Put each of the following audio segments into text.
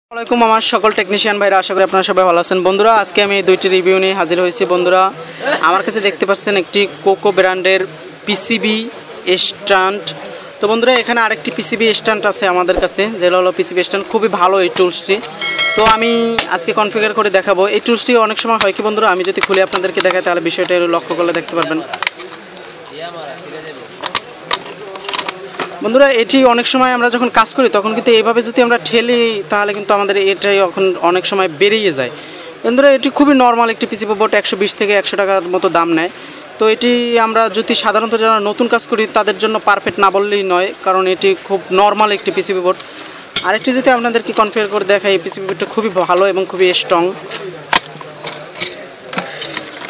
আসসালামু আলাইকুম আমার সকল টেকনিশিয়ান ভাইরা, আশা করি আপনারা সবাই ভালো আছেন। বন্ধুরা, আজকে আমি দুইটি রিভিউ নিয়ে হাজির হয়েছি। বন্ধুরা, আমার কাছে দেখতে পাচ্ছেন একটি কোকো ব্র্যান্ডের পিসিবি স্ট্যান্ড। তো বন্ধুরা, এখানে আরেকটি পিসিবি স্ট্যান্ড আছে আমাদের কাছে, যেটা হলো পিসিবি স্ট্যান্ড। খুবই ভালো এই টুলসটি। তো আমি আজকে কনফিগার করে দেখাবো। এই টুলসটি অনেক সময় হয় কি বন্ধুরা, আমি যদি খুলে আপনাদেরকে দেখাই তাহলে বিষয়টা লক্ষ্য করলে দেখতে পারবেন। বন্ধুরা, এটি অনেক সময় আমরা যখন কাজ করি তখন কিন্তু এইভাবে যদি আমরা ঠেলি তাহলে কিন্তু আমাদের এটাই এখন অনেক সময় বেরিয়ে যায়। বন্ধুরা, এটি খুবই নর্মাল একটি পিসিবি বোর্ড, 120 থেকে 100 টাকার মতো দাম নেয়। তো এটি আমরা যদি সাধারণত যারা নতুন কাজ করি তাদের জন্য পারফেক্ট না বললেই নয়, কারণ এটি খুব নর্মাল একটি পিসিবি বোর্ড। আরেকটি যদি আপনাদেরকে কনফিগার করে দেখাই, এই পিসিবি বোর্ডটা খুবই ভালো এবং খুবই স্ট্রং।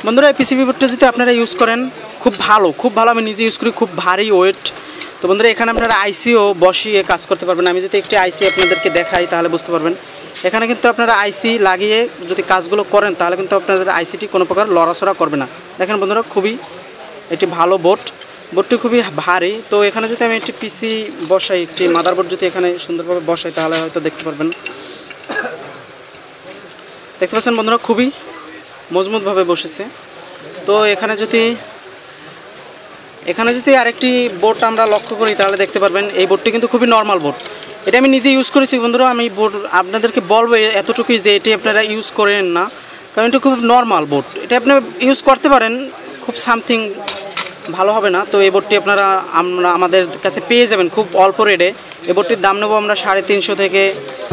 বন্ধুরা, এই পিসিবি বোর্ডটা যদি আপনারা ইউজ করেন খুব ভালো, আমি নিজে ইউজ করি, খুব ভারী ওয়েট। তো বন্ধুরা, এখানে আপনারা আইসিও বসিয়ে কাজ করতে পারবেন। আমি যদি একটি আইসি আপনাদেরকে দেখাই তাহলে বুঝতে পারবেন। এখানে কিন্তু আপনারা আইসি লাগিয়ে যদি কাজগুলো করেন তাহলে কিন্তু আপনাদের আইসিটি কোনো প্রকার লড়াচড়া করবে না। দেখেন বন্ধুরা, খুবই এটি ভালো বোর্ডটি খুবই ভারী। তো এখানে যদি আমি একটি পিসি বসাই, একটি মাদারবোর্ড যদি এখানে সুন্দরভাবে বসাই তাহলে হয়তো দেখতে পারবেন। দেখতে পাচ্ছেন বন্ধুরা, খুবই মজবুতভাবে বসেছে। তো এখানে যদি আরেকটি বোর্ড আমরা লক্ষ্য করি তাহলে দেখতে পারবেন এই বোর্ডটি কিন্তু খুবই নর্মাল বোর্ড। এটা আমি নিজে ইউজ করেছি বন্ধুরা। আমি বোর্ড আপনাদেরকে বলবো এতটুকুই যে এটি আপনারা ইউজ করেন না, কারণ এটি খুব নর্মাল বোর্ড। এটা আপনি ইউজ করতে পারেন, খুব সামথিং ভালো হবে না। তো এই বোর্ডটি আপনারা আমাদের কাছে পেয়ে যাবেন খুব অল্প রেটে। এই বোর্ডটির দাম নেবো আমরা 350 থেকে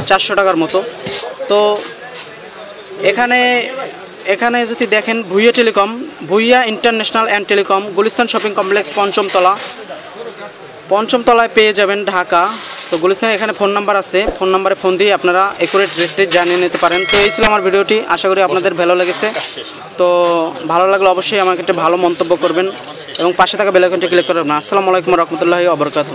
400 টাকার মতো। তো এখানে যদি দেখেন Bhuiyan international and telecom, Gulistan shopping complex, পঞ্চম তলায় পেয়ে যাবেন, ঢাকা। তো গুলিস্তান, এখানে ফোন নাম্বার আছে, ফোন নাম্বারে ফোন দিয়ে আপনারা একুরেট রেটটি জানিয়ে নিতে পারেন। তো এই ছিল আমার ভিডিওটি, আশা করি আপনাদের ভালো লেগেছে। তো ভালো লাগলে অবশ্যই আমাকে একটা ভালো মন্তব্য করবেন এবং পাশে থাকা বেল আইকনটি ক্লিক করবেন। আসসালামু আলাইকুম ওয়া রাহমাতুল্লাহি ওয়া বারাকাতুহু।